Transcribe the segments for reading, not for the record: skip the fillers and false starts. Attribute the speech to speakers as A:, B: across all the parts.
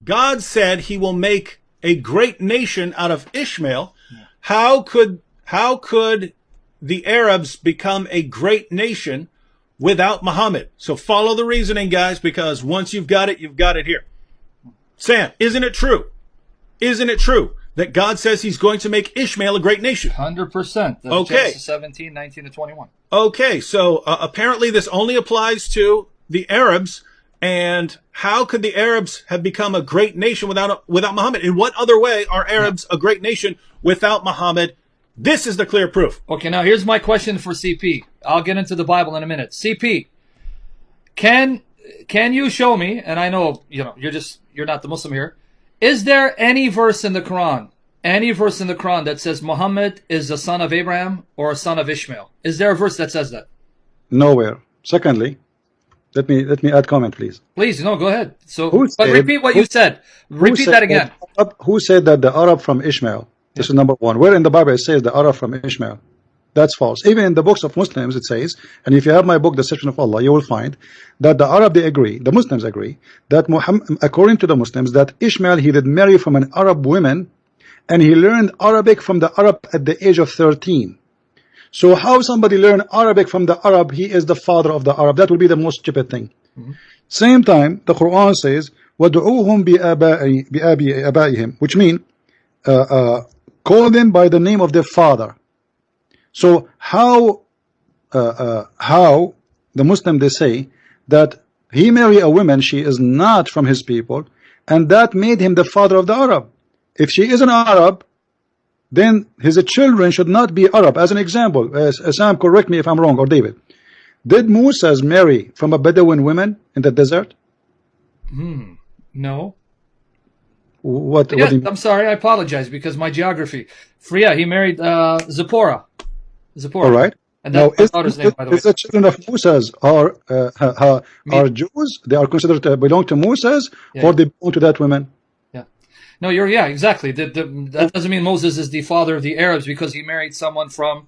A: God said he will make a great nation out of Ishmael. How could the Arabs become a great nation without Muhammad? So follow the reasoning, guys, because once you've got it here. Sam, isn't it true? Isn't it true that God says he's going to make Ishmael a great nation?
B: 100%.
A: Okay.
B: Genesis 17, 19 to 21.
A: Okay, so apparently this only applies to the Arabs. And how could the Arabs have become a great nation without Muhammad? In what other way are Arabs a great nation without Muhammad? This is the clear proof.
B: Okay, now here's my question for CP. I'll get into the Bible in a minute. CP, can you show me, and I know, you're not the Muslim here, is there any verse in the Quran that says Muhammad is a son of Abraham or a son of Ishmael? Is there a verse that says that?
C: Nowhere. Secondly, let me add comment, please.
B: Please, no, go ahead. But repeat what you said. Repeat that again.
C: Who said that the Arab from Ishmael? This is number one. Where in the Bible it says the Arab from Ishmael? That's false. Even in the books of Muslims it says, and if you have my book, The Section of Allah, you will find that the Arab, the Muslims agree, that Muhammad, according to the Muslims, that Ishmael, he did marry from an Arab woman, and he learned Arabic from the Arab at the age of 13. So how somebody learn Arabic from the Arab, he is the father of the Arab? That will be the most stupid thing. Same time, the Quran says, وَدْعُوهُمْ بِآبَائِهِمْ, which mean, call them by the name of their father. So how the Muslim, they say that he marry a woman, she is not from his people, and that made him the father of the Arab. If she is an Arab, then his children should not be Arab. As an example, Sam, correct me if I'm wrong, or David, did Moses marry from a Bedouin woman in the desert?
B: No.
C: What?
B: Yeah, I'm sorry, I apologize because my geography. Yeah, he married Zipporah.
C: All right.
B: And that's my daughter's name, by the way.
C: Is the children of Moses are Jews? They are considered to belong to Moses, or they belong to that woman?
B: No, exactly. That doesn't mean Moses is the father of the Arabs because he married someone from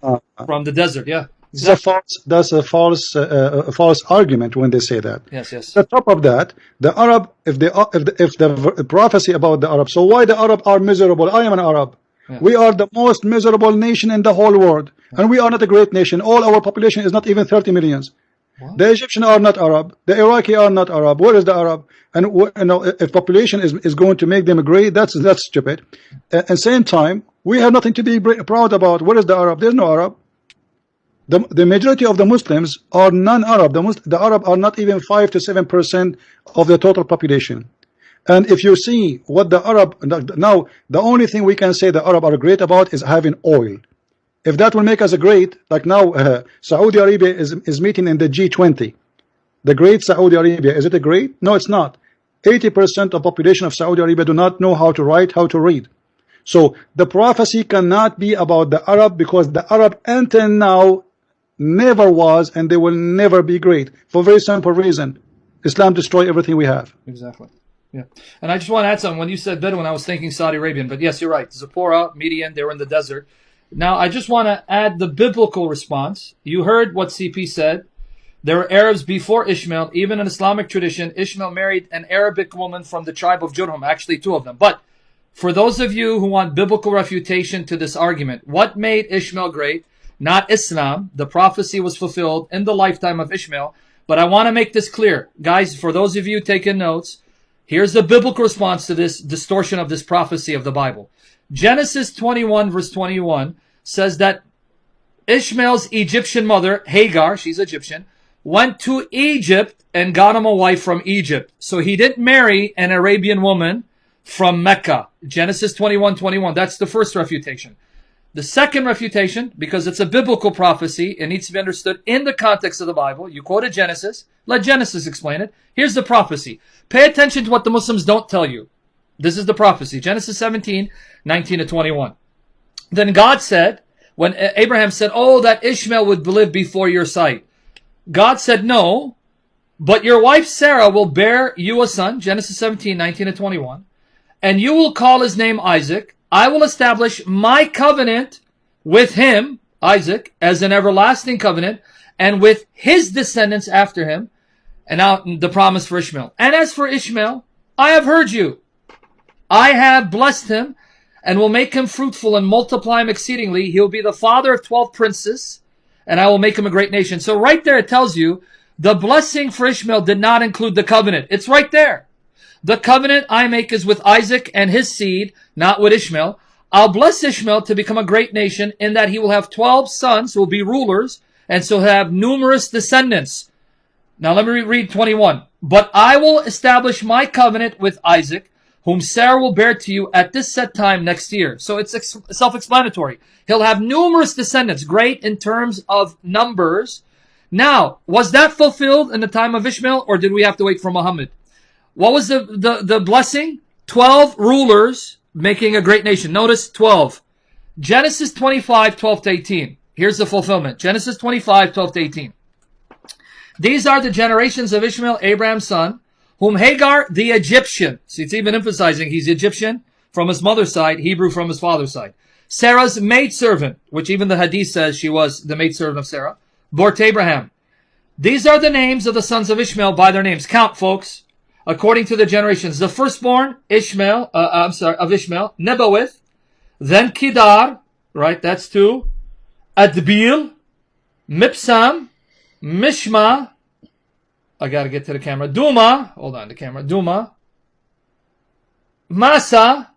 B: the desert. Yeah, exactly.
C: That's a false argument when they say that.
B: Yes.
C: On top of that, the Arab, if the prophecy about the Arab, so why the Arab are miserable? I am an Arab.
B: Yeah.
C: We are the most miserable nation in the whole world, and we are not a great nation. All our population is not even 30 millions.
B: What?
C: The Egyptians are not Arab. The Iraqi are not Arab. Where is the Arab? And if population is going to make them great, that's stupid. At the same time, we have nothing to be proud about. Where is the Arab? There's no Arab. The majority of the Muslims are non-Arab. The Arab are not even 5 to 7% of the total population. And if you see what the Arab now, the only thing we can say the Arab are great about is having oil. If that will make us a great, like now, Saudi Arabia is meeting in the G20. The great Saudi Arabia, is it a great? No, it's not. 80% of population of Saudi Arabia do not know how to write, how to read. So the prophecy cannot be about the Arab, because the Arab until now never was, and they will never be great, for a very simple reason. Islam destroy everything we have.
B: Exactly. Yeah. And I just want to add something. When you said Bedouin, I was thinking Saudi Arabian, but yes, you're right. Zipporah, Midian, they were in the desert. Now, I just want to add the biblical response. You heard what CP said. There were Arabs before Ishmael. Even in Islamic tradition, Ishmael married an Arabic woman from the tribe of Jurhum, actually 2 of them. But for those of you who want biblical refutation to this argument, what made Ishmael great? Not Islam. The prophecy was fulfilled in the lifetime of Ishmael. But I want to make this clear. Guys, for those of you taking notes, here's the biblical response to this distortion of this prophecy of the Bible. Genesis 21 verse 21 says that Ishmael's Egyptian mother, Hagar, she's Egyptian, went to Egypt and got him a wife from Egypt. So he didn't marry an Arabian woman from Mecca. Genesis 21:21. That's the first refutation. The second refutation, because it's a biblical prophecy, it needs to be understood in the context of the Bible. You quoted Genesis. Let Genesis explain it. Here's the prophecy. Pay attention to what the Muslims don't tell you. This is the prophecy. Genesis 17, 19 to 21. Then God said, when Abraham said, oh, that Ishmael would live before your sight. God said, no, but your wife Sarah will bear you a son, Genesis 17, 19 to 21, and you will call his name Isaac. I will establish my covenant with him, Isaac, as an everlasting covenant, and with his descendants after him. And now the promise for Ishmael. And as for Ishmael, I have heard you. I have blessed him and will make him fruitful and multiply him exceedingly. He will be the father of 12 princes, and I will make him a great nation. So right there it tells you the blessing for Ishmael did not include the covenant. It's right there. The covenant I make is with Isaac and his seed, not with Ishmael. I'll bless Ishmael to become a great nation in that he will have 12 sons who will be rulers, and so have numerous descendants. Now let me read 21. But I will establish my covenant with Isaac, whom Sarah will bear to you at this set time next year. So it's self-explanatory. He'll have numerous descendants, great in terms of numbers. Now, was that fulfilled in the time of Ishmael, or did we have to wait for Muhammad? What was the blessing? 12 rulers making a great nation. Notice 12. Genesis 25, 12 to 18. Here's the fulfillment. Genesis 25, 12 to 18. These are the generations of Ishmael, Abraham's son, whom Hagar, the Egyptian. See, it's even emphasizing he's Egyptian from his mother's side, Hebrew from his father's side. Sarah's maidservant, which even the hadith says she was the maidservant of Sarah, bore to Abraham. These are the names of the sons of Ishmael by their names. Count, folks, according to the generations. The firstborn, of Ishmael, Nebawith, then Kedar, right, that's 2, Adbil, Mipsam, Mishma, I gotta get to the camera, Duma, hold on, the camera, Duma, Masa,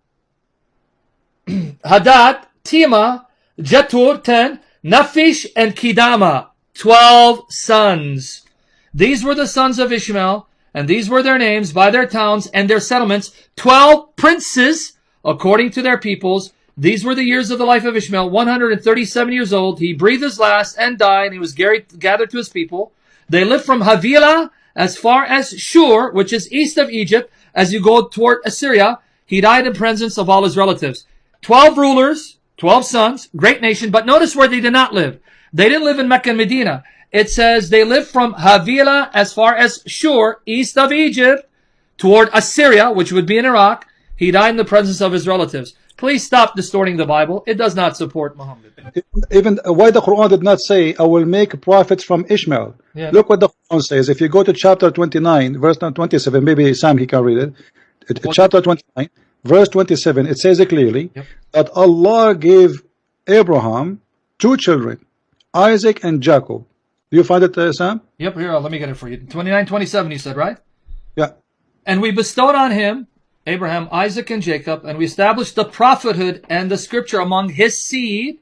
B: Hadad, Tima, Jatur, 10, Nafish, and Kidama, 12 sons. These were the sons of Ishmael, and these were their names by their towns and their settlements, 12 princes, according to their peoples. These were the years of the life of Ishmael, 137 years old. He breathed his last and died, and he was gathered to his people. They lived from Havilah as far as Shur, which is east of Egypt, as you go toward Assyria. He died in presence of all his relatives. 12 rulers, 12 sons, great nation. But notice where they did not live. They didn't live in Mecca and Medina. It says they lived from Havilah as far as Shur, east of Egypt, toward Assyria, which would be in Iraq. He died in the presence of his relatives. Please stop distorting the Bible. It does not support Muhammad.
C: Even why the Quran did not say, I will make prophets from Ishmael. Yeah. Look what the Quran says. If you go to chapter 29, verse 27, maybe Sam, he can read it. Chapter 29, verse 27, it says it clearly that Allah gave Abraham 2 children, Isaac and Jacob. Do you find it, Sam?
B: Yep, here, let me get it for you. 29, 27, he said, right?
C: Yeah.
B: And we bestowed on him Abraham, Isaac, and Jacob, and we established the prophethood and the scripture among his seed,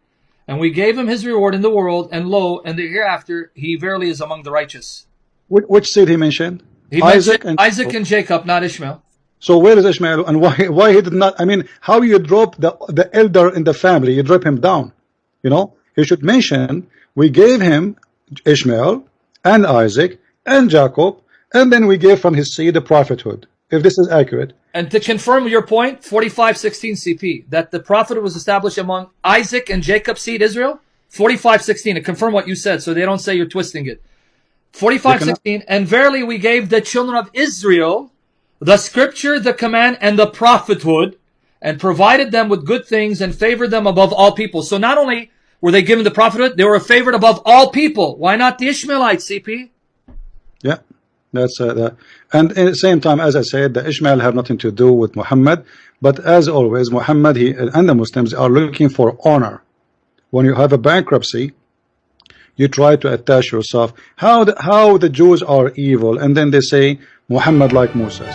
B: and we gave him his reward in the world, and lo, in the hereafter, he verily is among the righteous.
C: Which seed he mentioned?
B: He mentioned Isaac and Jacob, not Ishmael.
C: So where is Ishmael, and why he did not? I mean, how you drop the elder in the family? You drop him down. You know, he should mention we gave him Ishmael and Isaac and Jacob, and then we gave from his seed the prophethood. If this is accurate.
B: And to confirm your point, 45:16 CP, that the prophet was established among Isaac and Jacob's seed Israel, 45:16, to confirm what you said, so they don't say you're twisting it. 45:16, and verily we gave the children of Israel the scripture, the command, and the prophethood, and provided them with good things and favored them above all people. So not only were they given the prophethood, they were favored above all people. Why not the Ishmaelites, CP?
C: Yeah. That's and at the same time, as I said, the Ishmael have nothing to do with Muhammad. But as always, Muhammad and the Muslims are looking for honor. When you have a bankruptcy, you try to attach yourself. How the Jews are evil, and then they say Muhammad like Moses.